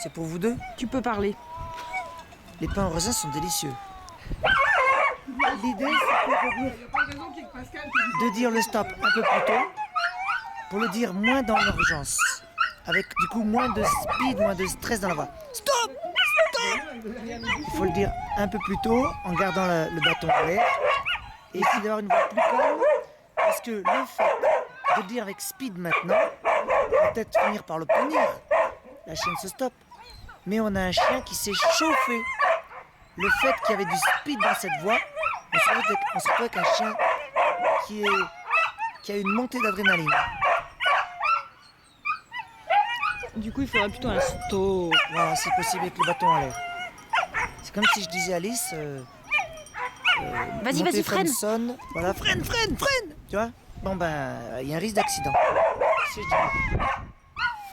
C'est pour vous deux? Tu peux parler. Les pains au raisin sont délicieux. L'idée, c'était de dire le stop un peu plus tôt, pour le dire moins dans l'urgence. Avec du coup moins de speed, moins de stress dans la voix. Stop! Stop! Il faut le dire un peu plus tôt, en gardant le bâton en l'air. Et essayer d'avoir une voix plus calme. Parce que le fait de dire avec speed maintenant, va peut-être finir par l'obtenir. La chienne se stoppe. Mais on a un chien qui s'est chauffé. Le fait qu'il y avait du speed dans cette voix, on se retrouve avec un chien qui a une montée d'adrénaline. Du coup, il faudrait plutôt un stop. Voilà, c'est possible avec le bâton à l'air. C'est comme si je disais à Alice... Vas-y, mon vas-y, téléphone freine. sonne, voilà, freine. Tu vois? Bon ben, il y a un risque d'accident. Si je dis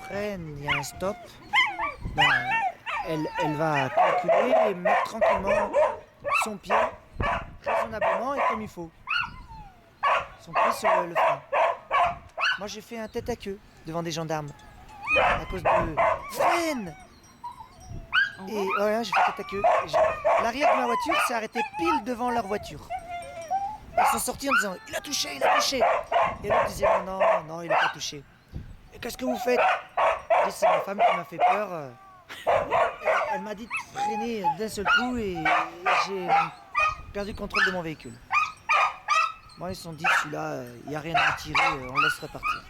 freine, il y a un stop, ben, elle va calculer et mettre tranquillement son pied, raisonnablement et comme il faut. Son pied sur le frein. Moi j'ai fait un tête à queue devant des gendarmes. À cause de freine. Et ouais, j'ai fait tête à queue. L'arrière de ma voiture s'est arrêté pile devant leur voiture. Ils sont sortis en disant il a touché. Et l'autre disait non, il a pas touché. Et qu'est-ce que vous faites? Et c'est ma femme qui m'a fait peur. Elle m'a dit de freiner d'un seul coup et j'ai perdu le contrôle de mon véhicule. Bon, ils se sont dit celui-là, il n'y a rien à en tirer, on laisse repartir.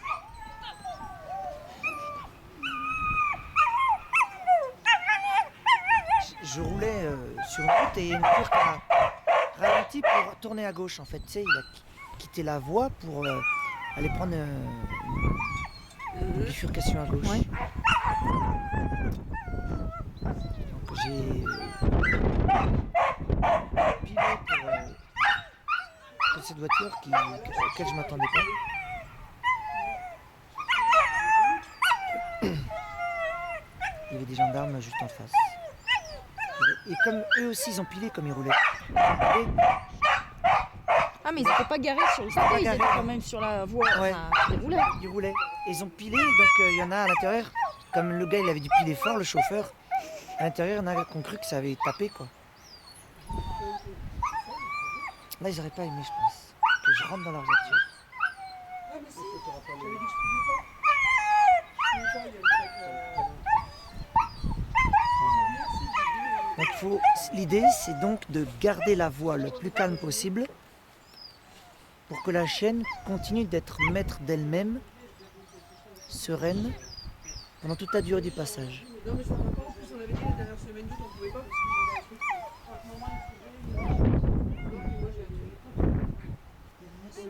Je roulais sur une route et il y a une voiture qui a ralenti pour tourner à gauche. En fait, tu sais, il a quitté la voie pour aller prendre une bifurcation à gauche. Ouais. Donc j'ai pilé pour cette voiture auquel je m'attendais pas. Il y avait des gendarmes juste en face. Et comme eux aussi ils ont pilé comme ils roulaient. Ah, mais ils étaient pas garés sur le stop, ils étaient quand même sur la voie. Ouais. Enfin, ils roulaient. Ils roulaient. Et ils ont pilé, donc il y en a à l'intérieur. Comme le gars il avait dû piler fort, le chauffeur. À l'intérieur, il y en a qui ont cru que ça avait tapé quoi. Là ils auraient pas aimé je pense. Que je rentre dans leur voiture. Donc l'idée c'est donc de garder la voix le plus calme possible pour que la chienne continue d'être maître d'elle-même, sereine, pendant toute la durée du passage. Non mais ça va pas, en plus on avait dit la dernière semaine d'août, on pouvait pas parce qu'il y avait un truc. Moi j'ai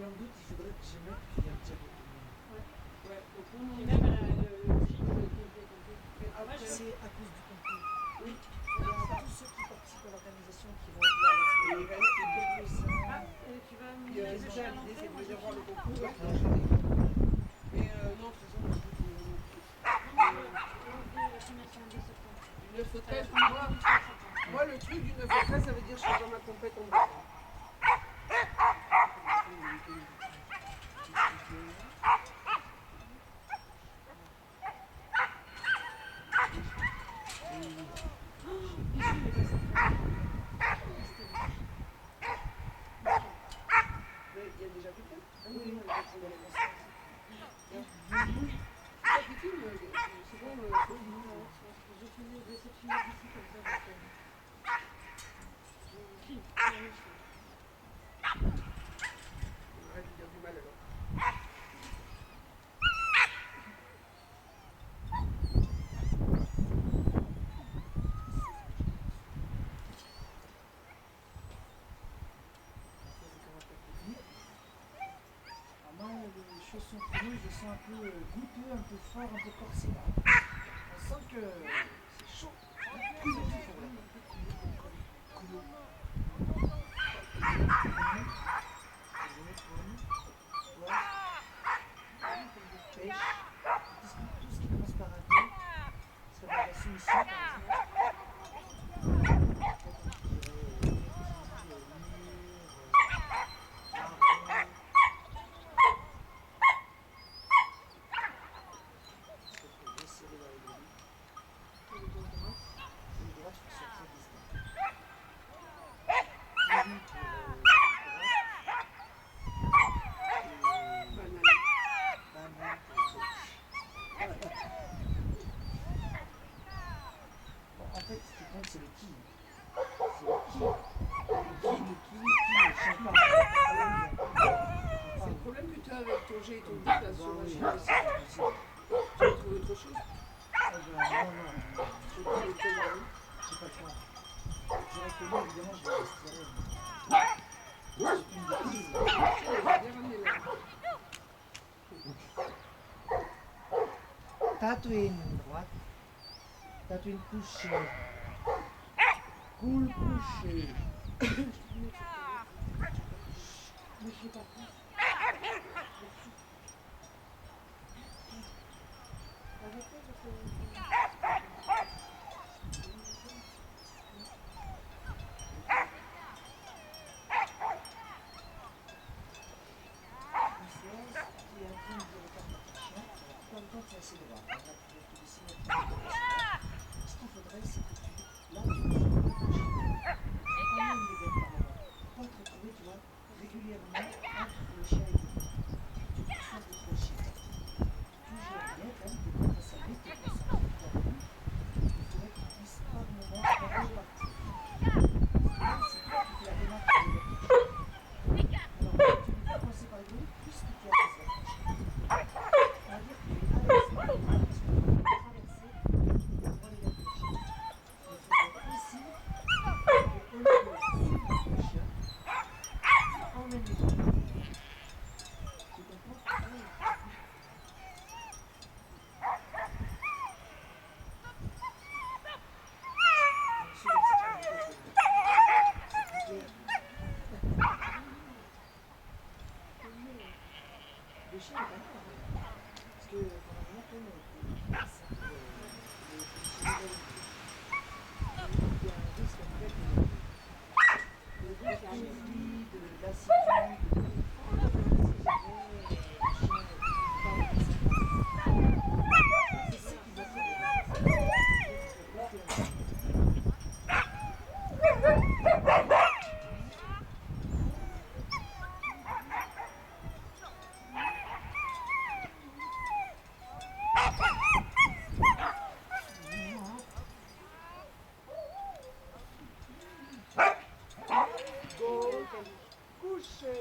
ouais, donc on et même C'est à cause du concours. Oui. Il y a tous ceux qui participent à l'organisation qui vont être là. il reste Tu vas il y a déjà l'idée c'est de venir voir le concours. Mais non, de toute façon, du 9 au 13, moi le truc du 9 au 13 ça veut dire que je suis dans ma compète en bas. Mais il y a déjà quelqu'un? Oui, c'est bon, Je finis de cette finale d'ici comme ça. on arrête de dire du mal alors. Moi, les choses sont crues, je sens un peu goûteux, un peu fort, un peu corsé. On sent que c'est chaud. Pêche, tout ce qui commence par un T, ça va la soumission par exemple. c'est le qui. C'est le qui. Le chien parle. C'est le problème que tu as avec ton G et ton D là sur la chaîne. Tu as trouvé autre chose? Non, non, Tu as trouvé quel mari? j'ai pas le temps. Je dirais que lui, évidemment, je vais rester. C'est une bêtise. Tiens, il va bien ramener là. Tatooine droite. Tatooine couché. Cool couché. Ne fais pas plus. C'est assez droit. On va te dessiner un petit peu. Ce qu'il faudrait, c'est que tu, là, tu emmènes les bêtes par moment. Pour pas te retrouver, tu vois, régulièrement entre le chien et toi. Tu te fasses de trop chien. Tu gères bien quand même, t'es pas ça vite, t'es pas ça vite dans la rue. Il faudrait que tu puisses par moment repartir. Là, c'est toi qui fais la démarche pour les bêtes. Alors, plus tu vas commencer par les bruits, plus que tu as des approches. C'est-à-dire que tu es à l'aise par les bruits, parce que tu vas traverser le relais d'approche. Il faudrait ici que, au lieu de suivre le chien, tu emmènes les bêtes. Tu comprends? Le chien est pas mal, hein. Parce que pendant un moment, comme les policiers il y a un risque en fait de conflit, de lassitude, si jamais le chien ne pas dans sa place. C'est ça qui va faire. Couché.